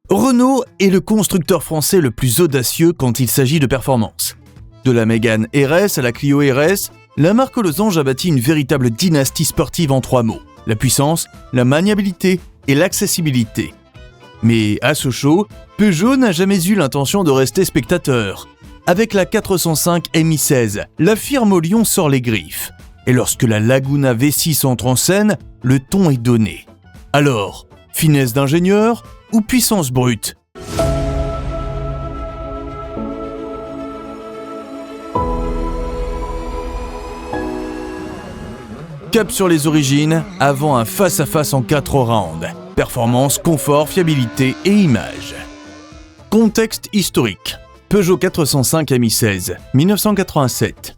Renault est le constructeur français le plus audacieux quand il s'agit de performance. De la Mégane RS à la Clio RS, la marque aux losanges a bâti une véritable dynastie sportive en 3 mots. La puissance, la maniabilité et l'accessibilité. Mais à Sochaux, Peugeot n'a jamais eu l'intention de rester spectateur. Avec la 405 Mi16, la firme au lion sort les griffes. Et lorsque la Laguna V6 entre en scène, le ton est donné. Alors, finesse d'ingénieur ou puissance brute ? Cap sur les origines, avant un face-à-face en 4 rounds. Performance, confort, fiabilité et image. Contexte historique. Peugeot 405 Mi16, 1987.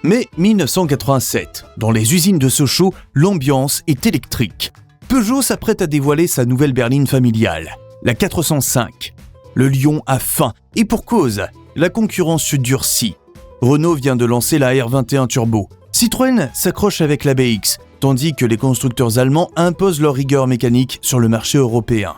Mais 1987, dans les usines de Sochaux, l'ambiance est électrique. Peugeot s'apprête à dévoiler sa nouvelle berline familiale, la 405. Le lion a faim, et pour cause, la concurrence se durcit. Renault vient de lancer la R21 Turbo. Citroën s'accroche avec la BX, tandis que les constructeurs allemands imposent leur rigueur mécanique sur le marché européen.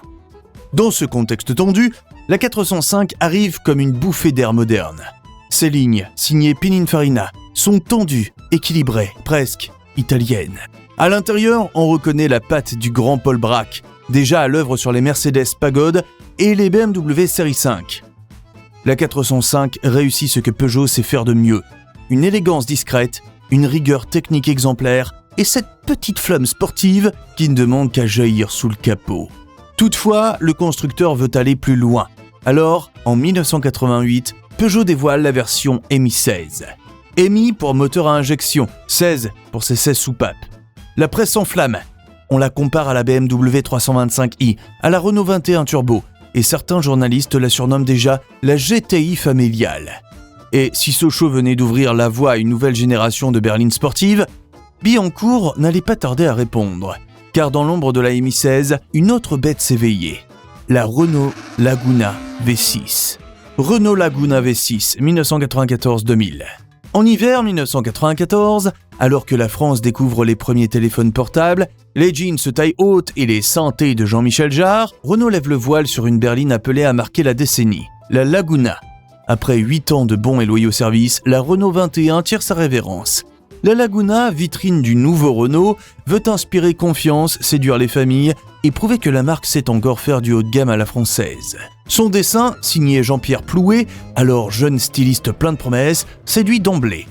Dans ce contexte tendu, la 405 arrive comme une bouffée d'air moderne. Ses lignes, signées Pininfarina, sont tendues, équilibrées, presque italiennes. À l'intérieur, on reconnaît la patte du grand Paul Bracq, déjà à l'œuvre sur les Mercedes Pagode et les BMW Série 5. La 405 réussit ce que Peugeot sait faire de mieux, une élégance discrète, une rigueur technique exemplaire et cette petite flamme sportive qui ne demande qu'à jaillir sous le capot. Toutefois, le constructeur veut aller plus loin. Alors, en 1988, Peugeot dévoile la version Mi16. Mi pour moteur à injection, 16 pour ses 16 soupapes. La presse s'enflamme. On la compare à la BMW 325i, à la Renault 21 Turbo, et certains journalistes la surnomment déjà la GTI familiale. Et si Sochaux venait d'ouvrir la voie à une nouvelle génération de berlines sportives, Billancourt n'allait pas tarder à répondre. Car dans l'ombre de la Mi16, une autre bête s'éveillait. La Renault Laguna V6. Renault Laguna V6, 1994-2000. En hiver 1994, alors que la France découvre les premiers téléphones portables, les jeans taille haute et les synthés de Jean-Michel Jarre, Renault lève le voile sur une berline appelée à marquer la décennie, la Laguna. Après 8 ans de bons et loyaux services, la Renault 21 tire sa révérence. La Laguna, vitrine du nouveau Renault, veut inspirer confiance, séduire les familles et prouver que la marque sait encore faire du haut de gamme à la française. Son dessin, signé Jean-Pierre Plouet, alors jeune styliste plein de promesses, séduit d'emblée.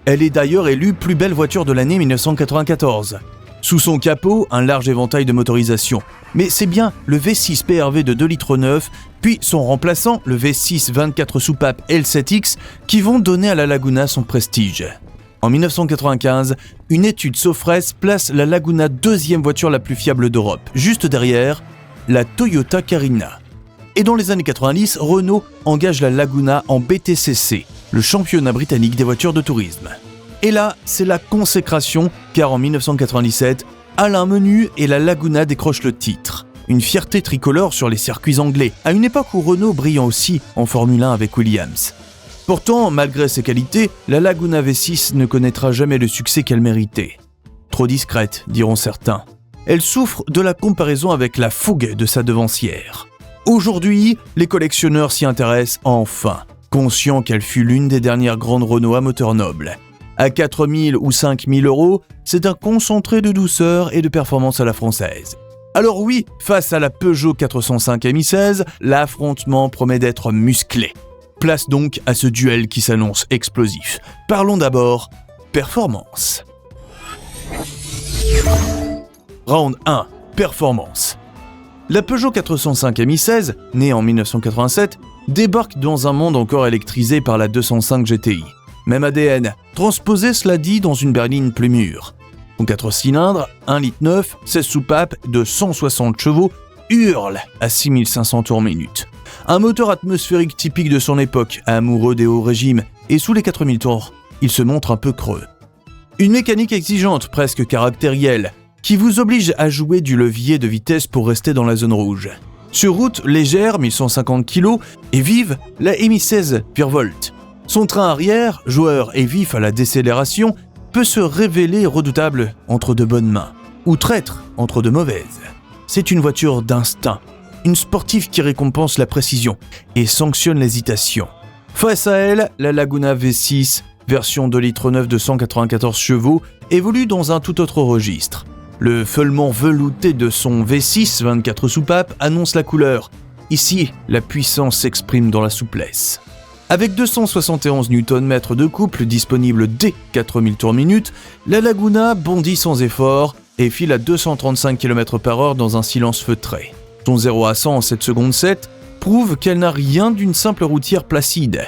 Elle est d'ailleurs élue plus belle voiture de l'année 1994. Sous son capot, un large éventail de motorisation. Mais c'est bien le V6 PRV de 2,9 litres, puis son remplaçant, le V6 24 soupapes L7X, qui vont donner à la Laguna son prestige. En 1995, une étude Sofres place la Laguna deuxième voiture la plus fiable d'Europe, juste derrière la Toyota Carina. Et dans les années 90, Renault engage la Laguna en BTCC, le championnat britannique des voitures de tourisme. Et là, c'est la consécration, car en 1997, Alain Menu et la Laguna décrochent le titre. Une fierté tricolore sur les circuits anglais, à une époque où Renault brillant aussi en Formule 1 avec Williams. Pourtant, malgré ses qualités, la Laguna V6 ne connaîtra jamais le succès qu'elle méritait. Trop discrète, diront certains. Elle souffre de la comparaison avec la fougue de sa devancière. Aujourd'hui, les collectionneurs s'y intéressent enfin, conscients qu'elle fut l'une des dernières grandes Renault à moteur noble. À 4 000 ou 5 000 euros, c'est un concentré de douceur et de performance à la française. Alors oui, face à la Peugeot 405 Mi16, l'affrontement promet d'être musclé. Place donc à ce duel qui s'annonce explosif. Parlons d'abord performance. Round 1. Performance. La Peugeot 405 Mi16, née en 1987, débarque dans un monde encore électrisé par la 205 GTI. Même ADN, transposé cela dit dans une berline plus mûre. Son 4 cylindres, 1,9 litre, 16 soupapes de 160 chevaux, hurle à 6500 tours minute. Un moteur atmosphérique typique de son époque, amoureux des hauts régimes, et sous les 4000 tours, il se montre un peu creux. Une mécanique exigeante, presque caractérielle, qui vous oblige à jouer du levier de vitesse pour rester dans la zone rouge. Sur route légère, 1150 kg, et vive, la Mi16 virevolte. Son train arrière, joueur et vif à la décélération, peut se révéler redoutable entre de bonnes mains, ou traître entre de mauvaises. C'est une voiture d'instinct, une sportive qui récompense la précision et sanctionne l'hésitation. Face à elle, la Laguna V6, version 2,9 litres de 194 chevaux, évolue dans un tout autre registre. Le feulement velouté de son V6 24 soupapes annonce la couleur. Ici, la puissance s'exprime dans la souplesse. Avec 271 Nm de couple disponible dès 4000 tours minute, la Laguna bondit sans effort et file à 235 km/h dans un silence feutré. Son 0 à 100 en 7 secondes 7 prouve qu'elle n'a rien d'une simple routière placide.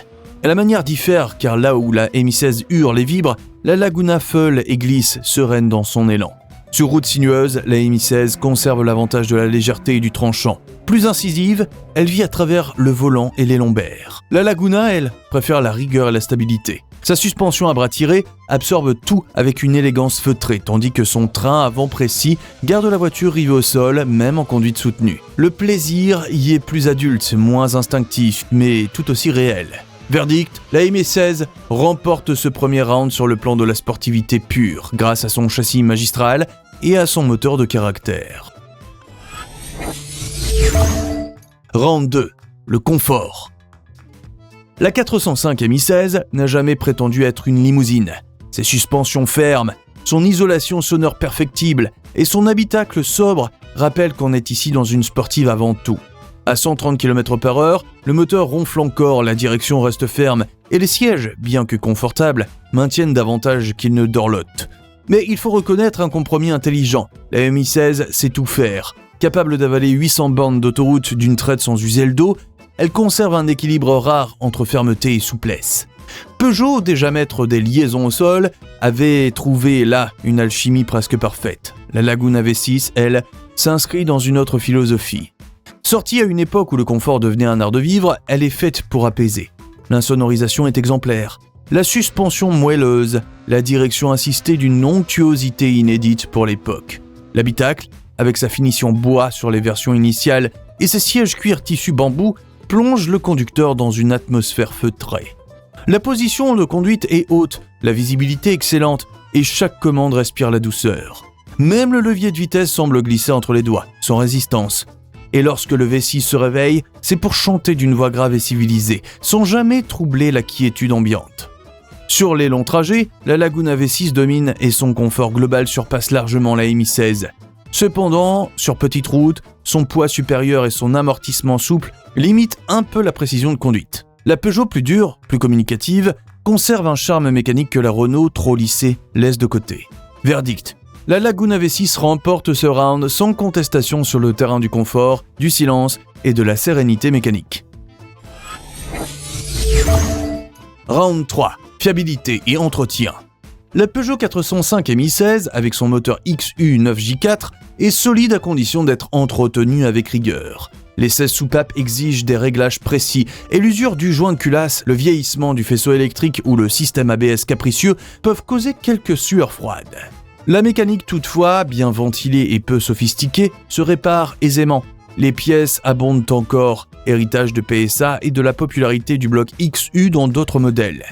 Et la manière diffère car là où la Mi-16 hurle et vibre, la Laguna feule et glisse sereine dans son élan. Sur route sinueuse, la Mi-16 conserve l'avantage de la légèreté et du tranchant. Plus incisive, elle vit à travers le volant et les lombaires. La Laguna, elle, préfère la rigueur et la stabilité. Sa suspension à bras tirés absorbe tout avec une élégance feutrée, tandis que son train avant précis garde la voiture rivée au sol, même en conduite soutenue. Le plaisir y est plus adulte, moins instinctif, mais tout aussi réel. Verdict, la Mi-16 remporte ce premier round sur le plan de la sportivité pure, grâce à son châssis magistral et à son moteur de caractère. Round 2, le confort. La 405 Mi-16 n'a jamais prétendu être une limousine. Ses suspensions fermes, son isolation sonore perfectible et son habitacle sobre rappellent qu'on est ici dans une sportive avant tout. À 130 km/h, le moteur ronfle encore, la direction reste ferme et les sièges, bien que confortables, maintiennent davantage qu'ils ne dorlotent. Mais il faut reconnaître un compromis intelligent. La Mi-16 sait tout faire. Capable d'avaler 800 bornes d'autoroute d'une traite sans user le dos, elle conserve un équilibre rare entre fermeté et souplesse. Peugeot, déjà maître des liaisons au sol, avait trouvé là une alchimie presque parfaite. La Laguna V6, elle, s'inscrit dans une autre philosophie. Sortie à une époque où le confort devenait un art de vivre, elle est faite pour apaiser. L'insonorisation est exemplaire. La suspension moelleuse, la direction assistée d'une onctuosité inédite pour l'époque. L'habitacle, avec sa finition bois sur les versions initiales et ses sièges cuir tissu bambou, plonge le conducteur dans une atmosphère feutrée. La position de conduite est haute, la visibilité excellente et chaque commande respire la douceur. Même le levier de vitesse semble glisser entre les doigts, sans résistance. Et lorsque le V6 se réveille, c'est pour chanter d'une voix grave et civilisée, sans jamais troubler la quiétude ambiante. Sur les longs trajets, la Laguna V6 domine et son confort global surpasse largement la Mi-16. Cependant, sur petite route, son poids supérieur et son amortissement souple limitent un peu la précision de conduite. La Peugeot plus dure, plus communicative, conserve un charme mécanique que la Renault trop lissée laisse de côté. Verdict. La Laguna V6 remporte ce round sans contestation sur le terrain du confort, du silence et de la sérénité mécanique. Round 3. Fiabilité et entretien. La Peugeot 405 Mi-16, avec son moteur XU9J4, est solide à condition d'être entretenue avec rigueur. Les 16 soupapes exigent des réglages précis et l'usure du joint de culasse, le vieillissement du faisceau électrique ou le système ABS capricieux peuvent causer quelques sueurs froides. La mécanique toutefois, bien ventilée et peu sophistiquée, se répare aisément. Les pièces abondent encore, héritage de PSA et de la popularité du bloc XU dans d'autres modèles.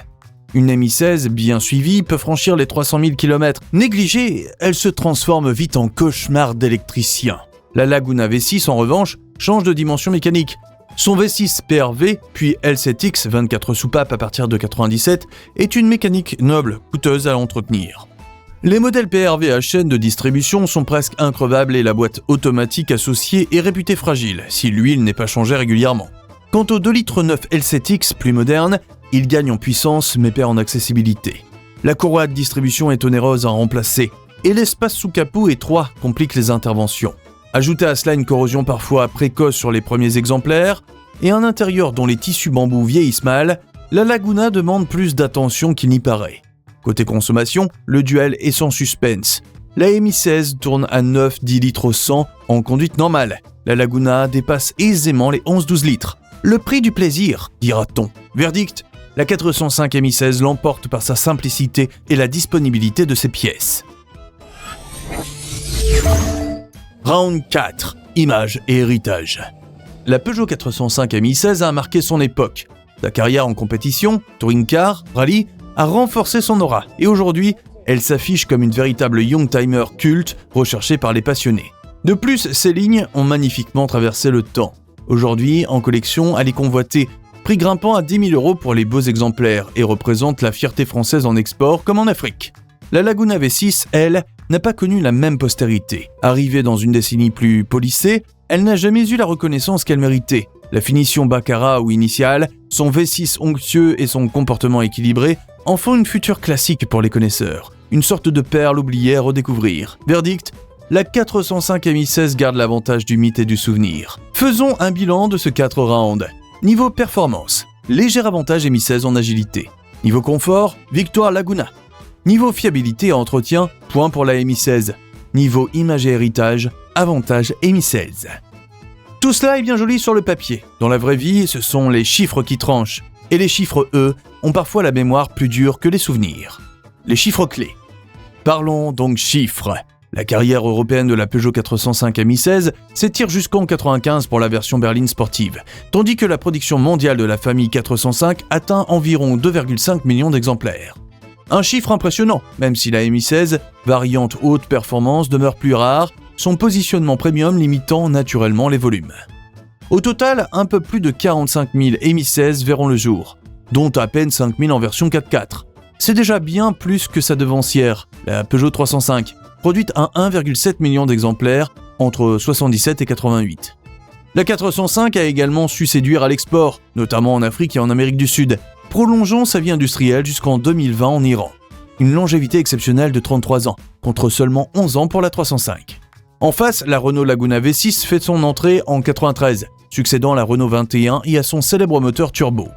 Une Mi-16 bien suivie peut franchir les 300 000 km. Négligée, elle se transforme vite en cauchemar d'électricien. La Laguna V6 en revanche change de dimension mécanique. Son V6 PRV, puis L7X 24 soupapes à partir de 97, est une mécanique noble, coûteuse à entretenir. Les modèles PRV à chaîne de distribution sont presque increvables et la boîte automatique associée est réputée fragile si l'huile n'est pas changée régulièrement. Quant au 2,9 litres L7X plus moderne, il gagne en puissance mais perd en accessibilité. La courroie de distribution est onéreuse à remplacer et l'espace sous capot étroit complique les interventions. Ajoutez à cela une corrosion parfois précoce sur les premiers exemplaires et un intérieur dont les tissus bambou vieillissent mal, la Laguna demande plus d'attention qu'il n'y paraît. Côté consommation, le duel est sans suspense. La Mi-16 tourne à 9-10 litres au 100 en conduite normale. La Laguna dépasse aisément les 11-12 litres. Le prix du plaisir, dira-t-on. Verdict, la 405 Mi-16 l'emporte par sa simplicité et la disponibilité de ses pièces. Round 4. Image et héritage. La Peugeot 405 Mi-16 a marqué son époque. Sa carrière en compétition, touring car, rallye, a renforcé son aura et aujourd'hui, elle s'affiche comme une véritable youngtimer culte recherchée par les passionnés. De plus, ces lignes ont magnifiquement traversé le temps. Aujourd'hui, en collection, elle est convoitée, prix grimpant à 10 000 € pour les beaux exemplaires et représente la fierté française en export comme en Afrique. La Laguna V6, elle, n'a pas connu la même postérité. Arrivée dans une décennie plus polissée, elle n'a jamais eu la reconnaissance qu'elle méritait. La finition baccarat ou initiale, son V6 onctueux et son comportement équilibré en font une future classique pour les connaisseurs. Une sorte de perle oubliée à redécouvrir. Verdict, la 405 Mi-16 garde l'avantage du mythe et du souvenir. Faisons un bilan de ce 4 rounds. Niveau performance, léger avantage Mi-16 en agilité. Niveau confort, victoire Laguna. Niveau fiabilité et entretien, point pour la Mi-16. Niveau image et héritage, avantage Mi-16. Tout cela est bien joli sur le papier. Dans la vraie vie, ce sont les chiffres qui tranchent. Et les chiffres, eux, ont parfois la mémoire plus dure que les souvenirs. Les chiffres clés. Parlons donc chiffres. La carrière européenne de la Peugeot 405 Mi-16 s'étire jusqu'en 1995 pour la version berline sportive, tandis que la production mondiale de la famille 405 atteint environ 2,5 millions d'exemplaires. Un chiffre impressionnant, même si la Mi-16, variante haute performance, demeure plus rare, son positionnement premium limitant naturellement les volumes. Au total, un peu plus de 45 000 Mi-16 verront le jour, dont à peine 5 000 en version 4x4. C'est déjà bien plus que sa devancière, la Peugeot 305, produite à 1,7 million d'exemplaires entre 77 et 88. La 405 a également su séduire à l'export, notamment en Afrique et en Amérique du Sud, prolongeant sa vie industrielle jusqu'en 2020 en Iran. Une longévité exceptionnelle de 33 ans, contre seulement 11 ans pour la 305. En face, la Renault Laguna V6 fait son entrée en 93, succédant à la Renault 21 et à son célèbre moteur turbo.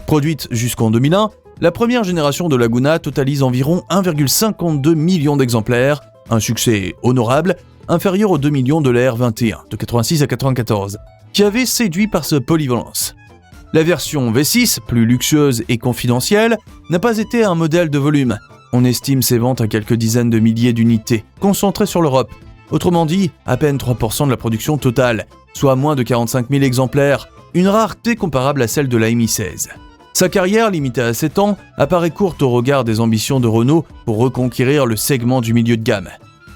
Produite jusqu'en 2001, la première génération de Laguna totalise environ 1,52 million d'exemplaires, un succès honorable, inférieur aux 2 millions de la R21, de 86 à 94, qui avait séduit par sa polyvalence. La version V6, plus luxueuse et confidentielle, n'a pas été un modèle de volume. On estime ses ventes à quelques dizaines de milliers d'unités, concentrées sur l'Europe. Autrement dit, à peine 3% de la production totale, soit moins de 45 000 exemplaires, une rareté comparable à celle de la Mi-16. Sa carrière, limitée à 7 ans, apparaît courte au regard des ambitions de Renault pour reconquérir le segment du milieu de gamme.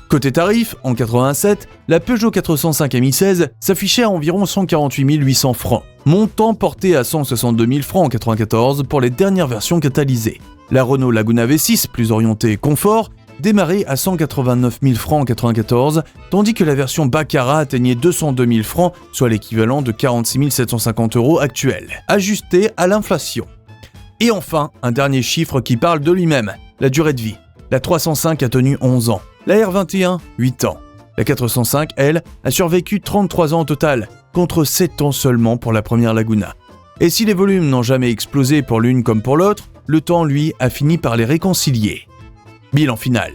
Côté tarif, en 87, la Peugeot 405 Mi-16 s'affichait à environ 148 800 francs, montant porté à 162 000 francs en 94 pour les dernières versions catalysées. La Renault Laguna V6, plus orientée confort, démarrait à 189 000 francs en 94, tandis que la version Baccarat atteignait 202 000 francs, soit l'équivalent de 46 750 € actuels, ajusté à l'inflation. Et enfin, un dernier chiffre qui parle de lui-même, la durée de vie. La 305 a tenu 11 ans, la R21, 8 ans. La 405, elle, a survécu 33 ans au total, contre 7 ans seulement pour la première Laguna. Et si les volumes n'ont jamais explosé pour l'une comme pour l'autre, le temps, lui, a fini par les réconcilier. Bilan final.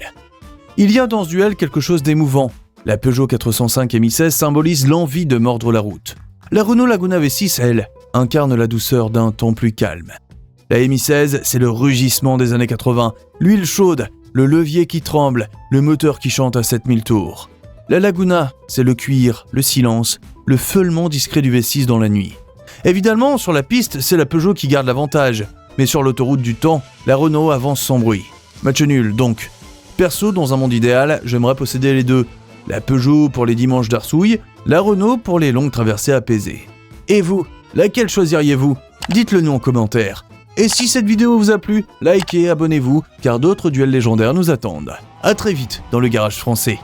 Il y a dans ce duel quelque chose d'émouvant. La Peugeot 405 Mi-16 symbolise l'envie de mordre la route. La Renault Laguna V6, elle, incarne la douceur d'un temps plus calme. La Mi-16, c'est le rugissement des années 80, l'huile chaude, le levier qui tremble, le moteur qui chante à 7000 tours. La Laguna, c'est le cuir, le silence, le feulement discret du V6 dans la nuit. Évidemment, sur la piste, c'est la Peugeot qui garde l'avantage, mais sur l'autoroute du temps, la Renault avance sans bruit. Match nul, donc. Perso, dans un monde idéal, j'aimerais posséder les deux. La Peugeot pour les dimanches d'arsouille, la Renault pour les longues traversées apaisées. Et vous, laquelle choisiriez-vous ? Dites-le nous en commentaire. Et si cette vidéo vous a plu, likez, abonnez-vous, car d'autres duels légendaires nous attendent. A très vite dans le garage français.